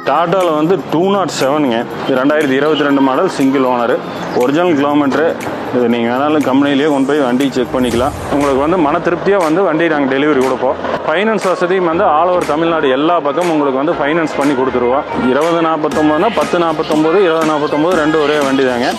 டாட்டாவில் வந்து 207ங்க. 2022 model, single owner, original kilometre. இது நீங்கள் வேணாலும் கம்பெனிலேயே கொண்டு போய் வண்டி செக் பண்ணிக்கலாம். உங்களுக்கு வந்து மன திருப்தியாக வந்து வண்டி நாங்கள் டெலிவரி கொடுப்போம். ஃபைனான்ஸ் வசதியும் வந்து ஆல் ஓவர் தமிழ்நாடு எல்லா பக்கமும் உங்களுக்கு வந்து ஃபைனான்ஸ் பண்ணி கொடுத்துருவோம். 2049னா 1049, 2049 ரெண்டு ஒரே வண்டி தாங்க.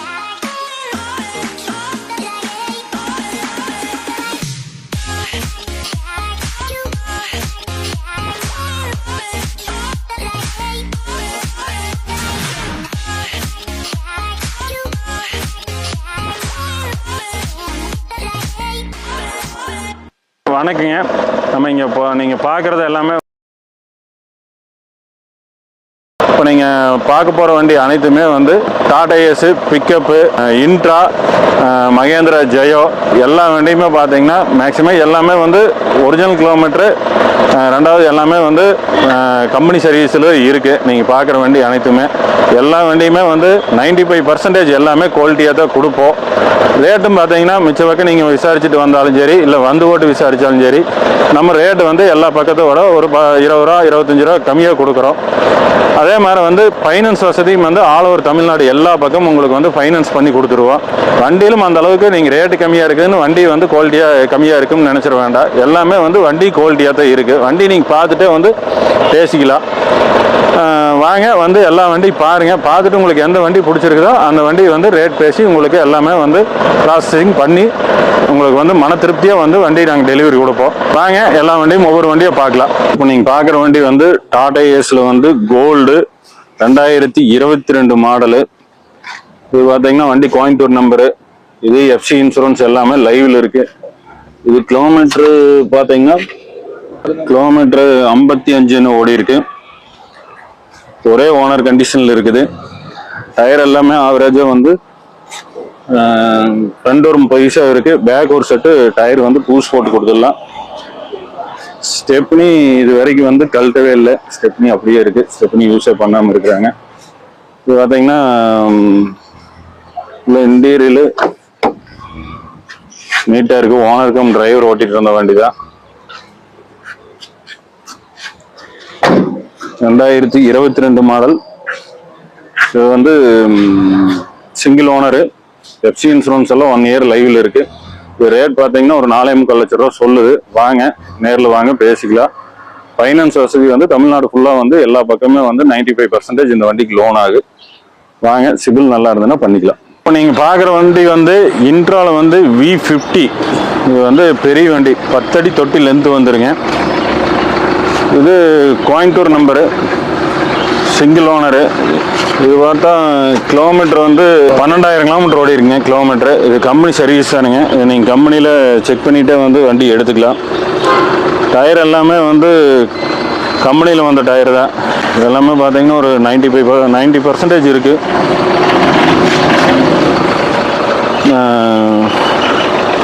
வணக்கங்க. நம்ம இங்கே இப்போ நீங்கள் பார்க்குறது எல்லாமே இப்போ நீங்கள் பார்க்க போகிற வண்டி அனைத்துமே வந்து Tata ace, pickup, Intra, Mahindra Jeeto எல்லா வண்டியுமே பார்த்தீங்கன்னா மேக்ஸிமம் எல்லாமே வந்து ஒரிஜினல் கிலோமீட்ரு. ரெண்டாவது எல்லாமே வந்து கம்பெனி சர்வீஸில் இருக்குது. நீங்கள் பார்க்குற வண்டி அனைத்துமே எல்லா வண்டியுமே வந்து 95% எல்லாமே குவாலிட்டியாக தான் கொடுப்போம். ரேட்டும் பார்த்தீங்கன்னா மிச்ச பக்கம் நீங்கள் விசாரிச்சுட்டு வந்தாலும் சரி, இல்லை வந்து ஓட்டு விசாரித்தாலும் சரி, நம்ம ரேட்டு வந்து எல்லா பக்கத்தோட ஒரு 20 ரூபா 25 ரூபா கம்மியாக கொடுக்குறோம். அதே மாதிரி வந்து ஃபைனான்ஸ் வசதியும் வந்து ஆல் ஓவர் தமிழ்நாடு எல்லா பக்கமும் உங்களுக்கு வந்து ஃபைனான்ஸ் பண்ணி கொடுத்துருவோம். வண்டியிலும் அந்த அளவுக்கு நீங்கள் ரேட்டு கம்மியாக இருக்குதுன்னு வண்டி வந்து குவாலிட்டியாக கம்மியாக இருக்குன்னு நினச்சிட வேண்டாம். எல்லாமே வந்து வண்டி குவாலிட்டியாக தான் இருக்குது. வண்டி நீங்கள் பார்த்துட்டே வந்து பேசிக்கலாம். வாங்க வந்து எல்லா வண்டியும் பாருங்கள். பார்த்துட்டு உங்களுக்கு எந்த வண்டி பிடிச்சிருக்குதோ அந்த வண்டி வந்து ரேட் பேசி உங்களுக்கு எல்லாமே வந்து ப்ராசஸிங் பண்ணி உங்களுக்கு வந்து மன திருப்தியாக வந்து வண்டி நாங்கள் டெலிவரி கொடுப்போம். வாங்க எல்லா வண்டியும் ஒவ்வொரு வண்டியை பார்க்கலாம். இப்போ நீங்கள் பார்க்குற வண்டி வந்து டாடா ஏஸில் வந்து கோல்டு 2022 மாடலு. இது பார்த்தீங்கன்னா வண்டி கோயம்புத்தூர் நம்பரு. இது எஃப்சி இன்சூரன்ஸ் எல்லாமே லைவில் இருக்குது. இது கிலோமீட்ரு பார்த்தீங்கன்னா கிலோமீட்ரு 55 ஓடி இருக்கு. ஒரே ஓனர் கண்டிஷனில் இருக்குது. டயர் எல்லாமே ஆவரேஜாக வந்து ஃப்ரண்ட் ஒரு பைசாக இருக்குது. பேக் ஒரு செட்டு டயர் வந்து பூஸ் போட்டு கொடுத்துடலாம். ஸ்டெப்னி இது வரைக்கும் வந்து கழட்டவே இல்லை. ஸ்டெப்னி அப்படியே இருக்குது. ஸ்டெப்னி யூஸே பண்ணாமல் இருக்கிறாங்க. இது பார்த்தீங்கன்னா இல்லை இன்டீரியலு நீட்டாக இருக்குது. ஓனருக்கும் டிரைவர் ஓட்டிகிட்டு இருந்த வண்டி தான். 2022 மாடல். இது வந்து சிங்கிள் ஓனரு. எஃப்சி இன்சூரன்ஸ் எல்லாம் 1 இயர் லைவில் இருக்கு. இது ரேட் பார்த்தீங்கன்னா ஒரு 4.25 லட்ச ரூபா சொல்லுது. வாங்க நேரில் வாங்க பேசிக்கலாம். ஃபைனான்ஸ் வசதி வந்து தமிழ்நாடு ஃபுல்லாக வந்து எல்லா பக்கமே வந்து 95% இந்த வண்டிக்கு லோன் ஆகுது. வாங்க, சிபில் நல்லா இருந்ததுன்னா பண்ணிக்கலாம். இப்போ நீங்கள் பார்க்குற வண்டி வந்து இன்ட்ராவில் வந்து V50. இது வந்து பெரிய வண்டி, 10 அடி தொட்டி லென்த்து வந்துருங்க. இது கோயம்புத்தூர் நம்பரு, சிங்கிள் ஓனரு. இது பார்த்தா கிலோமீட்டர் வந்து 12,000 கிலோமீட்டர் ஓடி இருக்குங்க கிலோமீட்டரு. இது கம்பெனி சர்வீஸ் தானுங்க. இது நீங்கள் கம்பெனியில் செக் பண்ணிகிட்டே வந்து வண்டி எடுத்துக்கலாம். டயர் எல்லாமே வந்து கம்பெனியில் வந்த டயர் தான். இதெல்லாமே பார்த்தீங்கன்னா ஒரு 90% இருக்குது.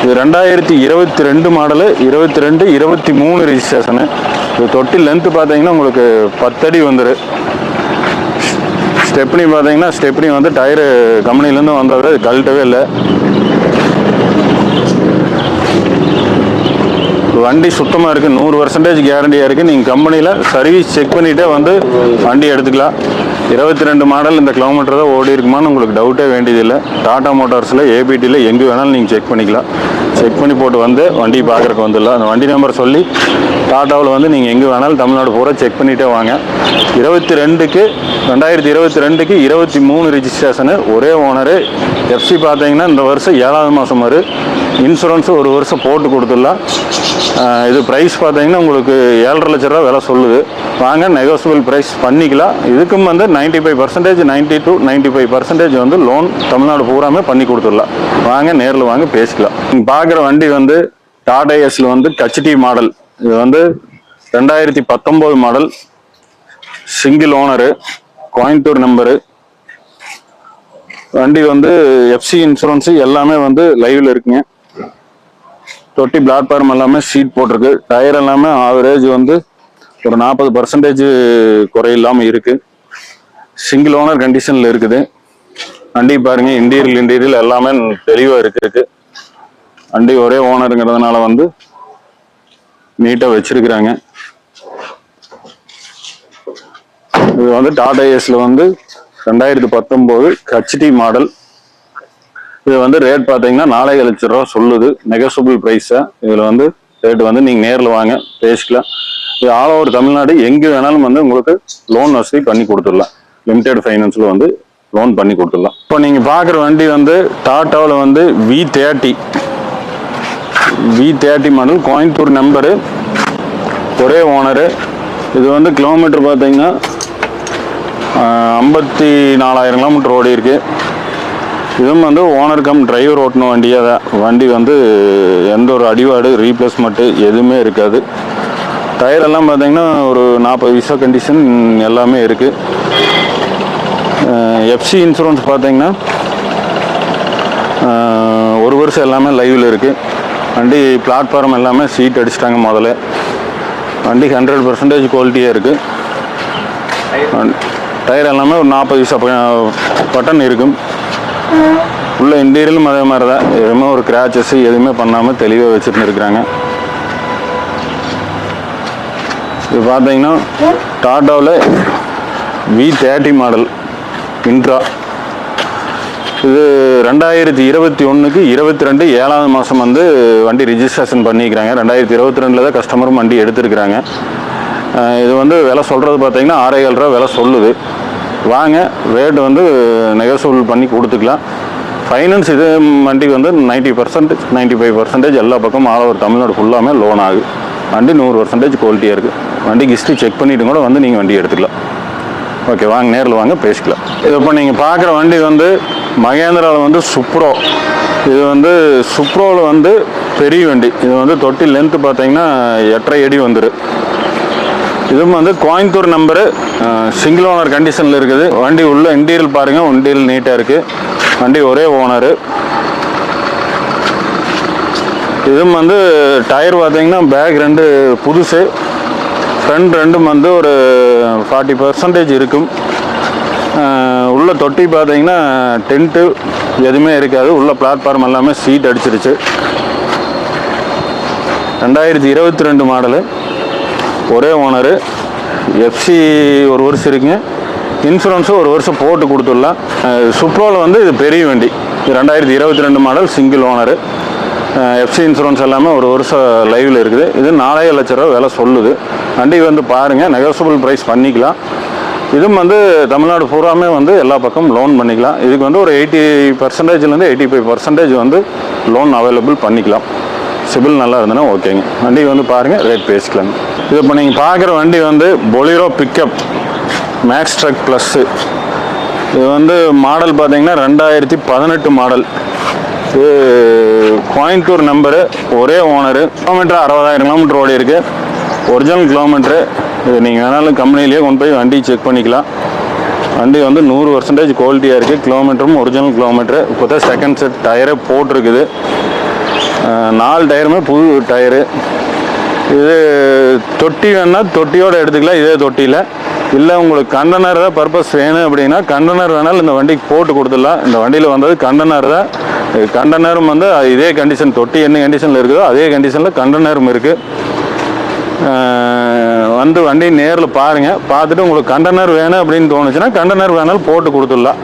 இது 2022 மாடலு, 22, 23 ரிஜிஸ்ட்ரேஷனு. இது தொட்டி லென்த்து பார்த்தீங்கன்னா உங்களுக்கு 10 அடி வந்துடும். ஸ்டெப்னி பார்த்தீங்கன்னா ஸ்டெப்னி வந்து டயரு கம்பெனிலேருந்து வந்தவர் அது கழட்டவே இல்லை. வண்டி சுத்தமாக இருக்குது. 100% கேரண்டியாக இருக்குது. நீங்கள் கம்பெனியில் சர்வீஸ் செக் பண்ணிகிட்டே வந்து வண்டி எடுத்துக்கலாம். 22 மாடல் இந்த கிலோமீட்டர் தான் ஓடி இருக்குமான்னு உங்களுக்கு டவுட்டே வேண்டியதில்லை. டாடா மோட்டார்ஸில், ஏபிடியில் எங்கே வேணாலும் நீங்கள் செக் பண்ணிக்கலாம். செக் பண்ணி போட்டு வந்து வண்டி பார்க்குறக்கு வந்துடலாம். அந்த வண்டி நம்பர் சொல்லி டாட்டாவில் வந்து நீங்கள் எங்கே வேணாலும் தமிழ்நாடு பூரா செக் பண்ணிகிட்டே வாங்க. 2022க்கு 23 ரிஜிஸ்ட்ரேஷனு, ஒரே ஓனரு. எஃப்சி பார்த்தீங்கன்னா இந்த வருஷம் 7வது மாதம் வரும். இன்சூரன்ஸு 1 வருஷம் போட்டு கொடுத்துடலாம். இது ப்ரைஸ் பார்த்தீங்கன்னா உங்களுக்கு 7.5 லட்ச ரூபா விலை சொல்லுது. வாங்க, நெகோசியபிள் ப்ரைஸ் பண்ணிக்கலாம். இதுக்கும் வந்து 95%, 90 to 95% வந்து லோன் தமிழ்நாடு பூராமே பண்ணி கொடுத்துடலாம். வாங்க நேரில் வாங்க பேசிக்கலாம். நீங்கள் பார்க்குற வண்டி வந்து டாடா ஏஸில் வந்து ஹெச்டி மாடல். இது வந்து 2019 model, single owner, Coimbatore number. வண்டி வந்து எஃப்சி இன்சூரன்ஸு எல்லாமே வந்து லைவில் இருக்குங்க. தொட்டி பிளாட்ஃபார்ம் எல்லாமே சீட் போட்டிருக்கு. டயர் எல்லாமே ஆவரேஜ் வந்து ஒரு 40% குறையில்லாமல் இருக்குது. சிங்கிள் ஓனர் கண்டிஷனில் இருக்குது. வண்டி பாருங்கள், இன்டீரியல் எல்லாமே தெளிவாக இருக்குது. வண்டி ஒரே ஓனருங்கிறதுனால வந்து நீட்டாக வச்சிருக்கிறாங்க. இது இது வந்து டாடா ஏஸ்ல வந்து 2019 ஹெச்டி மாடல். இது வந்து ரேட் பார்த்தீங்கன்னா 4 லட்சம் ரூபா சொல்லுது, நெகோசியபிள் ப்ரைஸா. இதில் வந்து ரேட் வந்து நீங்கள் நேரில் வாங்க பேசிக்கலாம். இது ஆல் ஓவர் தமிழ்நாடு எங்கே வேணாலும் வந்து உங்களுக்கு லோன் வசதி பண்ணி கொடுத்துடலாம். லிமிடெட் ஃபைனான்ஸில் வந்து லோன் பண்ணி கொடுத்துடலாம். இப்போ நீங்கள் பார்க்குற வண்டி வந்து டாட்டாவில் வந்து V30 மாடல், கோயம்புத்தூர் நம்பரு, ஒரே ஓனரு. இது வந்து கிலோமீட்டர் பார்த்தீங்கன்னா 54,000 கிலோமீட்டர் ஓடி இருக்கு. இதுவும் வந்து ஓனர் கம் டிரைவர் ஓட்டின வண்டியாக தான். வண்டி வந்து எந்த ஒரு அடிவாடு ரீப்ளேஸ்மெண்ட்டு எதுவுமே இருக்காது. டயர் எல்லாம் பார்த்தீங்கன்னா ஒரு 40 விசா கண்டிஷன் எல்லாமே இருக்குது. எஃப்சி இன்சூரன்ஸ் பார்த்தீங்கன்னா 1 வருஷம் எல்லாமே லைவில் இருக்குது. வண்டி பிளாட்ஃபார்ம் எல்லாமே சீட் அடிச்சிட்டாங்க முதல்ல. வண்டி 100% குவாலிட்டியாக இருக்குது. டயர் எல்லாமே ஒரு 40 விசா பட்டன் இருக்கும். உள்ள இன்டீரியலும் அதே மாதிரி தான், எதுவுமே ஒரு கிராச்சஸ் எதுவுமே பண்ணாமல் தெளிவாக வச்சுட்டு இருக்கிறாங்க. இது பார்த்தீங்கன்னா டாட்டாவில் V30 மாடல் இன்ட்ரா. இது 2021க்கு 22 7ஆவது மாதம் வந்து வண்டி ரிஜிஸ்ட்ரேஷன் பண்ணிக்கிறாங்க. 2022 தான் கஸ்டமரும் வண்டி எடுத்துருக்குறாங்க. இது வந்து விலை சொல்கிறது பார்த்தீங்கன்னா 6,500 ரூபா விலை சொல்லுது. வாங்க, ரேட் வந்து நெகோசியபிள் பண்ணி கொடுத்துக்கலாம். ஃபைனான்ஸ் இது வண்டிக்கு வந்து 90% 95% எல்லா பக்கமும் ஆல் ஓவர் தமிழ்நாடு ஃபுல்லாமே லோன் ஆகுது. வண்டி 100% குவாலிட்டியாக இருக்குது. வண்டிக்கு ஹிஸ்ட்ரி செக் பண்ணிவிட்டு கூட வந்து நீங்கள் வண்டி எடுத்துக்கலாம். ஓகே, வாங்க நேரில் வாங்க பேசிக்கலாம். இது இப்போ நீங்கள் பார்க்குற வண்டி வந்து மகேந்திராவில் வந்து சுப்ரோ. இது வந்து சுப்ரோவில் வந்து பெரிய வண்டி. இது வந்து தொட்டி லென்த்து பார்த்தீங்கன்னா 8.5 அடி வந்துடும். இதுவும் வந்து கோயம்புத்தூர் நம்பரு, சிங்கிள் ஓனர் கண்டிஷனில் இருக்குது. வண்டி உள்ள இன்டீரியல் பாருங்கள், இன்டீரியல் நீட்டாக இருக்குது. வண்டி ஒரே ஓனரு. இதுவும் வந்து டயர் பார்த்தீங்கன்னா பேக் 2 புதுசு, ஃப்ரண்ட் 2 வந்து ஒரு 40% இருக்கும். உள்ள தொட்டி பார்த்தீங்கன்னா டென்ட்டு எதுவுமே இருக்காது. உள்ள பிளாட்ஃபார்ம் எல்லாமே சீட் அடிச்சிருச்சு. 2022 மாடலு, ஒரே ஓனரு. எஃப்சி 1 வருஷம் இருக்குங்க. இன்சூரன்ஸும் 1 வருஷம் போட்டு கொடுத்துடலாம். சுப்ரோவில் வந்து இது பெரிய வண்டி. 2022 model, single owner. FC insurance எல்லாமே 1 வருஷம் லைவில் இருக்குது. இது 4 லட்சம் ரூபா விலை சொல்லுது. வண்டி வந்து பாருங்கள், நெகோசியபிள் ப்ரைஸ் பண்ணிக்கலாம். இதுவும் வந்து தமிழ்நாடு பூராமே வந்து எல்லா பக்கம் லோன் பண்ணிக்கலாம். இதுக்கு வந்து ஒரு 80%லேருந்து 85% வந்து லோன் அவைலபிள் பண்ணிக்கலாம். சிபில் நல்லா இருந்ததுன்னா ஓகேங்க. வண்டி வந்து பாருங்கள், ரேட் பேசிக்கலாங்க. இது இப்போ நீங்கள் பார்க்குற வண்டி வந்து Bolero pickup max truck plus. இது வந்து மாடல் பார்த்தீங்கன்னா 2018 மாடல். இது கோயம்புத்தூர் நம்பரு, ஒரே ஓனரு. கிலோமீட்டர் 60,000 கிலோமீட்டர் ஓடி இருக்குது. Original kilometre. இது நீங்கள் வேணாலும் கம்பெனிலேயே கொண்டு போய் வண்டி செக் பண்ணிக்கலாம். வண்டி வந்து 100% குவாலிட்டியாக இருக்குது. கிலோமீட்டரும் ஒரிஜினல் கிலோமீட்ரு. இப்போ தான் செகண்ட் செட் டயரே போட்டிருக்குது. 4 டயருமே புது டயரு. இது தொட்டி வேணால் தொட்டியோடு எடுத்துக்கலாம், இதே தொட்டியில். இல்லை உங்களுக்கு கண்டனர் தான் பர்பஸ் வேணும் அப்படின்னா கண்டனர் வேணாலும் இந்த வண்டிக்கு போட்டு கொடுத்துடலாம். இந்த வண்டியில் வந்தது கண்டனர் தான். கண்டனரும் வந்து இதே கண்டிஷன், தொட்டி என்ன கண்டிஷனில் இருக்குதோ அதே கண்டிஷனில் கண்டனரும் இருக்குது. வந்து வண்டி நேரில் பாருங்கள். பார்த்துட்டு உங்களுக்கு கண்டனர் வேணும் அப்படின்னு தோணுச்சுன்னா கண்டனர் வேணாலும் போட்டு கொடுத்துடலாம்.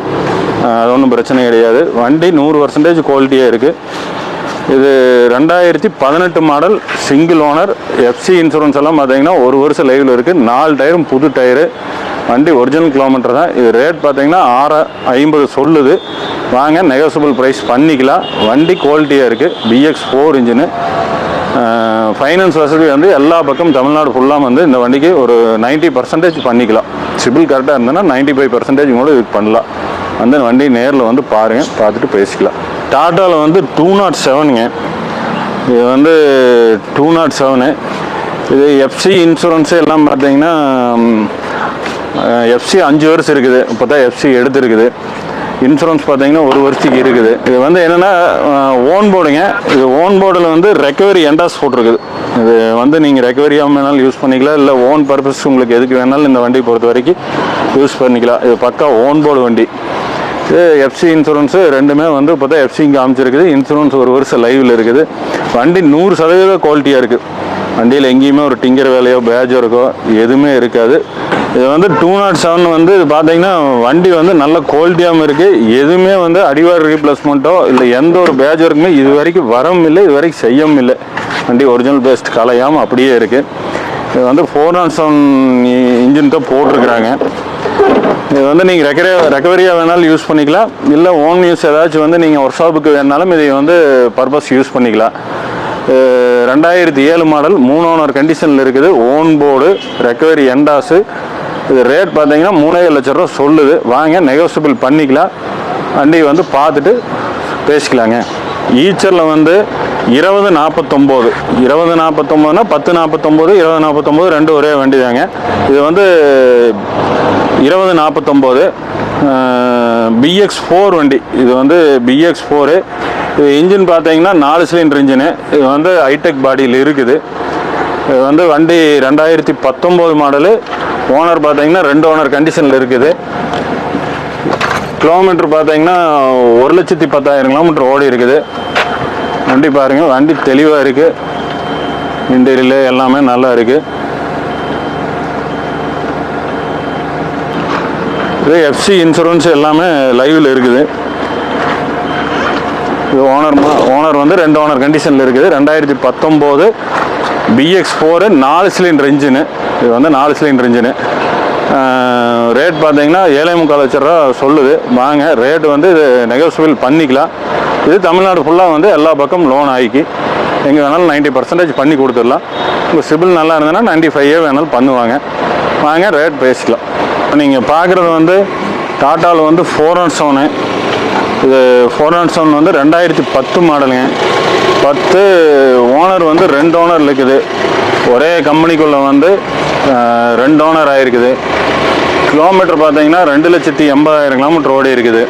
அது ஒன்றும் பிரச்சனை கிடையாது. வண்டி 100% குவாலிட்டியாக இருக்குது. இது 2018 model, single owner. FC insurance எல்லாம் பார்த்தீங்கன்னா 1 வருஷம் லைவில் இருக்குது. 4 டயரும் புது டயரு. வண்டி ஒரிஜினல் கிலோமீட்டர் தான். இது ரேட் பார்த்தீங்கன்னா 650 சொல்லுது. வாங்க, நெகோசியபிள் ப்ரைஸ் பண்ணிக்கலாம். வண்டி குவாலிட்டியாக இருக்குது. BX4 engine. ஃபைனான்ஸ் வசதி வந்து எல்லா பக்கம் தமிழ்நாடு ஃபுல்லாக வந்து இந்த வண்டிக்கு ஒரு 90% பண்ணிக்கலாம். சிபில் கரெக்டாக இருந்ததுன்னா 95% கூட இது பண்ணலாம். வந்து வண்டி நேரில் வந்து பாருங்கள், பார்த்துட்டு பேசிக்கலாம். டாட்டாவில் வந்து 207ங்க. இது வந்து 207. இது எஃப்சி இன்சூரன்ஸு எல்லாம் பார்த்தீங்கன்னா எஃப்சி 5 வருஷம் இருக்குது. இப்போ தான் எஃப்சி எடுத்துருக்குது. இன்சூரன்ஸ் பார்த்தீங்கன்னா 1 வருஷத்துக்கு இருக்குது. இது வந்து என்னென்னா ஓன் போர்டுங்க. இது ஓன் போர்டில் வந்து ரெக்கவரி எண்டாஸ் போட்டிருக்குது. இது வந்து நீங்கள் ரெக்கவரியாக வேணாலும் யூஸ் பண்ணிக்கலாம், இல்லை ஓன் பர்பஸ் உங்களுக்கு எதுக்கு வேணாலும் இந்த வண்டி பொறுத்த வரைக்கும் யூஸ் பண்ணிக்கலாம். இது பக்கா ஓன் போர்டு வண்டி. இது எஃப்சி இன்சூரன்ஸு ரெண்டுமே வந்து இப்போ தான் எஃப்சி காமிச்சிருக்குது. இன்சூரன்ஸ் 1 வருஷம் லைவில் இருக்குது. வண்டி 100% குவாலிட்டியாக இருக்குது. வண்டியில் எங்கேயுமே ஒரு டிங்கர் வேலையோ பேஜோ இருக்கோ எதுவுமே இருக்காது. இது வந்து 207 வந்து பார்த்தீங்கன்னா வண்டி வந்து நல்ல குவாலிட்டியாகவும் இருக்குது. எதுவுமே வந்து அடிவார் ரீப்ளேஸ்மெண்ட்டோ இல்லை எந்த ஒரு பேட்ச் ஒர்க்குமே இது வரைக்கும் வரவும் இல்லை, இது வரைக்கும் செய்யவும் இல்லை. வண்டி ஒரிஜினல் பேஸ்ட் கலையாமல் அப்படியே இருக்குது. இது வந்து 407 இன்ஜின் தான் போட்டிருக்கிறாங்க. இது வந்து நீங்கள் ரெக்கவரியாக வேணாலும் யூஸ் பண்ணிக்கலாம், இல்லை ஓன் யூஸ் ஏதாச்சும் வந்து நீங்கள் ஒர்க் ஷாப்புக்கு வேணாலும் இதை வந்து பர்பஸ் யூஸ் பண்ணிக்கலாம். 2007 மாடல் 3 ஓனர் கண்டிஷனில் இருக்குது. Own board, recovery எண்டாஸு. இது ரேட் பார்த்தீங்கன்னா 3.5 லட்ச ரூபா சொல்லுது. வாங்க நெகோசியபிள் பண்ணிக்கலாம். வண்டி வந்து பார்த்துட்டு பேசிக்கலாங்க. ஈச்சரில் வந்து 2049 2049னா 1049 2049 ரெண்டு ஒரே வண்டி தாங்க. இது வந்து 2049 BX4 வண்டி. இது வந்து BX4. இது இன்ஜின் பார்த்தீங்கன்னா 4 சிலிண்டர் இன்ஜினு. இது வந்து ஹைடெக் பாடியில் இருக்குது. இது வந்து வண்டி 2019 மாடலு. ஓனர் பார்த்தீங்கன்னா 2 ஓனர் கண்டிஷனில் இருக்குது. கிலோமீட்டர் பார்த்தீங்கன்னா 1,10,000 கிலோமீட்டர் ஓடி இருக்குது. வண்டி பாருங்கள், வண்டி தெளிவாக இருக்குது. இன்டீரியல் எல்லாமே நல்லா இருக்குது. இது FC இன்சூரன்ஸ் எல்லாமே லைவில் இருக்குது. இது ஓனர் வந்து 2 ஓனர் கண்டிஷனில் இருக்குது. 2019 BX4 4 சிலிண்டர் இன்ஜினு. இது வந்து 4 சிலிண்டர் இன்ஜினு. ரேட் பார்த்தீங்கன்னா 7.25 லட்ச ரூபா சொல்லுது. வாங்க ரேட் வந்து இது நெகோசியபிள் பண்ணிக்கலாம். இது தமிழ்நாடு ஃபுல்லாக வந்து எல்லா பக்கம் லோன் ஆகி எங்கே வேணாலும் 90% பண்ணி கொடுத்துடலாம். உங்கள் சிபில் நல்லா இருந்ததுன்னா 95 வேணாலும் பண்ணுவாங்க. வாங்க ரேட் பேசிக்கலாம். நீங்கள் பார்க்குறது வந்து டாட்டாவில் வந்து 407. இது 407 வந்து 2010 மாடலுங்க. 10 ஓனர் வந்து 2 ஓனர் இருக்குது. ஒரே கம்பெனிக்குள்ளே வந்து 2 ஓனர் ஆகிருக்குது. கிலோமீட்டர் பார்த்தீங்கன்னா 2,80,000 கிலோமீட்டர் ஓடி இருக்குது.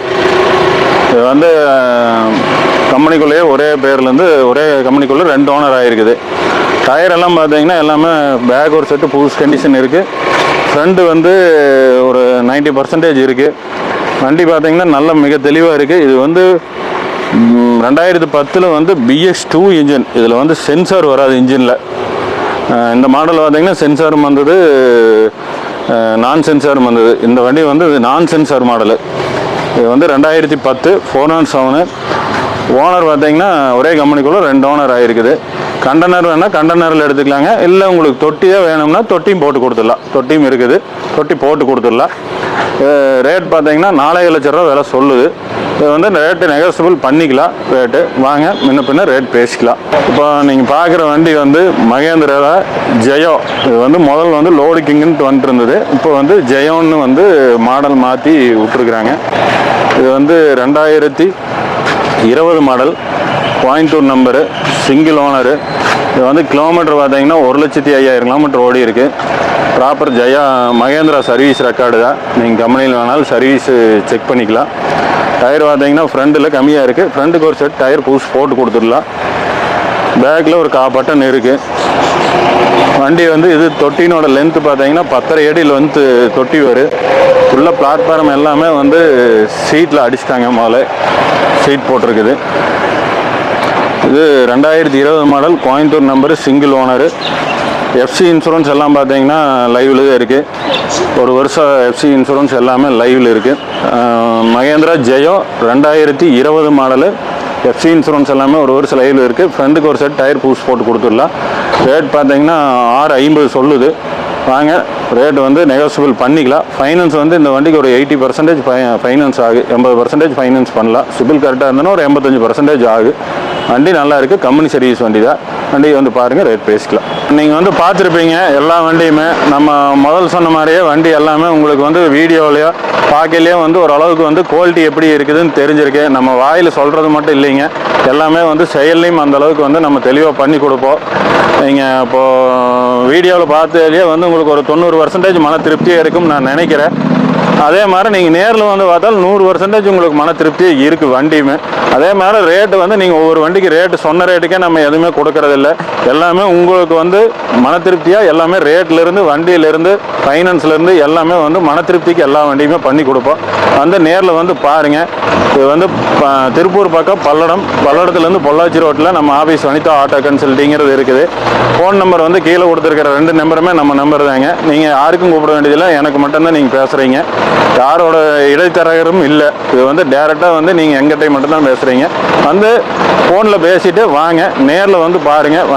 இது வந்து கம்பெனிக்குள்ளேயே ஒரே பேர்லேருந்து ஒரே கம்பெனிக்குள்ளே 2 ஓனர் ஆகிருக்குது. டயர் எல்லாம் பார்த்தீங்கன்னா எல்லாமே பேக் ஒரு செட்டு புதுசு கண்டிஷன் இருக்குது. ஃப்ரண்ட் வந்து ஒரு 90% இருக்குது. வண்டி பார்த்தீங்கன்னா நல்ல மிக தெளிவாக இருக்குது. இது வந்து 2010 வந்து BX2 இன்ஜின். இதில் வந்து சென்சார் வராது இன்ஜினில். இந்த மாடல் பார்த்தீங்கன்னா சென்சாரும் வந்தது, நான் சென்சாரும் வந்தது. இந்த வண்டி வந்து நான் சென்சார் மாடலு. இது வந்து 2010 407. ஓனர் பார்த்தீங்கன்னா ஒரே கம்பெனிக்குள்ளே 2 ஓனர் ஆகிருக்குது. கண்டனர் வேணால் கண்டனரில் எடுத்துக்கலாங்க, இல்லை உங்களுக்கு தொட்டியாக வேணும்னா தொட்டியும் போட்டு கொடுத்துடலாம். தொட்டியும் இருக்குது, தொட்டி போட்டு கொடுத்துடலாம். ரேட் பார்த்தீங்கன்னா 4.5 லட்ச ரூபா விலை சொல்லுது. இது வந்து ரேட்டு நெகோசியபிள் பண்ணிக்கலாம். ரேட்டு வாங்க முன்ன பின்ன ரேட் பேசிக்கலாம். இப்போ நீங்கள் பார்க்குற வண்டி வந்து மகேந்திரா ஜெயோ. இது வந்து முதல் வந்து லோடு கிங்குன்ட்டு வந்துட்டு இருந்தது. இப்போ வந்து ஜெயோன்னு வந்து மாடல் மாற்றி விட்டுருக்குறாங்க. இது வந்து 2020 model, Coimbatore number, single owner. இது வந்து கிலோமீட்டர் பார்த்தீங்கன்னா 1,05,000 கிலோமீட்டர் ஓடி இருக்குது. ப்ராப்பர் ஜெயா மகேந்திரா சர்வீஸ் ரெக்கார்டு தான். நீங்கள் கம்பெனியில் வேணாலும் சர்வீஸு செக் பண்ணிக்கலாம். டயர் பார்த்தீங்கன்னா ஃப்ரண்டில் கம்மியாக இருக்குது. ஃப்ரண்ட்டுக்கு ஒரு செட் டயர் புதுசு போட்டு கொடுத்துடலாம். பேக்கில் ஒரு பட்டன் இருக்குது. வண்டி வந்து இது தொட்டினோட லென்த்து பார்த்தீங்கன்னா 10.5 அடியில் வந்து தொட்டி வரும். ஃபுல்லாக பிளாட்ஃபார்ம் எல்லாமே வந்து சீட்டில் அடிச்சிட்டாங்க. முதல்ல சீட் போட்டிருக்குது. இது 2020 model, Coimbatore number, single owner. FC insurance எல்லாம் பார்த்தீங்கன்னா லைவில் தான் இருக்குது. ஒரு வருஷம் FC இன்சூரன்ஸ் எல்லாமே லைவில் இருக்குது. மகேந்திரா ஜெயோ 2020 மாடலு. FC இன்சூரன்ஸ் எல்லாமே ஒரு வருஷம் லைவில் இருக்குது. ஃப்ரண்ட்டுக்கு ஒரு செட் டயர் புதுசு போட்டு கொடுத்துடலாம். ரேட் பார்த்தீங்கன்னா 6.50 சொல்லுது. வாங்க ரேட் வந்து நெகோசியபிள் பண்ணிக்கலாம். ஃபைனான்ஸ் வந்து இந்த வண்டிக்கு ஒரு 80% ஃபைனான்ஸ் ஆகுது. 80% ஃபைனான்ஸ் பண்ணலாம். சிபில் கரெக்டாக இருந்ததுன்னா ஒரு 85% ஆகுது. வண்டி நல்லா இருக்குது. கம்பெனி சர்வீஸ் வண்டி தான். வண்டி வந்து பாருங்கள், ரேட் பேசிக்கலாம். நீங்கள் வந்து பார்த்துருப்பீங்க எல்லா வண்டியுமே. நம்ம முதல் சொன்ன மாதிரியே வண்டி எல்லாமே உங்களுக்கு வந்து வீடியோலையோ பார்க்கலையோ வந்து ஓரளவுக்கு வந்து குவாலிட்டி எப்படி இருக்குதுன்னு தெரிஞ்சிருக்கு. நம்ம வாயில் சொல்கிறது மட்டும் இல்லைங்க, எல்லாமே வந்து செயல்லையும் அந்தளவுக்கு வந்து நம்ம தெளிவாக பண்ணி கொடுப்போம். நீங்கள் இப்போது வீடியோவில் பார்த்ததுலேயே வந்து உங்களுக்கு ஒரு 90% மன திருப்தியாக இருக்கும்னு நான் நினைக்கிறேன். அதே மாதிரி நீங்கள் நேரில் வந்து பார்த்தால் 100% உங்களுக்கு மன திருப்தி இருக்குது வண்டியுமே. அதே மாதிரி ரேட்டு வந்து நீங்கள் ஒவ்வொரு வண்டிக்கு ரேட்டு சொன்ன ரேட்டுக்கே நம்ம எதுவுமே கொடுக்கறதில்ல. எல்லாமே உங்களுக்கு வந்து மன திருப்தியாக எல்லாமே ரேட்லேருந்து வண்டியிலேருந்து ஃபைனான்ஸ்லேருந்து எல்லாமே வந்து மன திருப்திக்கு எல்லா வண்டியுமே பண்ணி கொடுப்போம். வந்து நேரில் வந்து பாருங்கள். இது வந்து திருப்பூர் பக்கம் பல்லடத்துலேருந்து பொள்ளாச்சி ரோட்டில் நம்ம ஆஃபீஸ் வனிதா ஆட்டோ கன்சல்ட்டிங்கிறது இருக்குது. ஃபோன் நம்பர் வந்து கீழே கொடுத்துருக்கிற 2 நம்பருமே நம்ம நம்பர் தாங்க. நீங்கள் யாருக்கும் கூப்பிட வேண்டியதில்லை, எனக்கு மட்டும்தான் நீங்கள் பேசுகிறீங்க. யாரோட இடைத்தரகரும் இல்லை. இது வந்து டேரெக்டாக வந்து நீங்கள் எங்கிட்ட மட்டும்தான் பேசுகிறீங்க. வந்து ஃபோனில் பேசிவிட்டு வாங்க, நேரில் வந்து பாருங்கள்.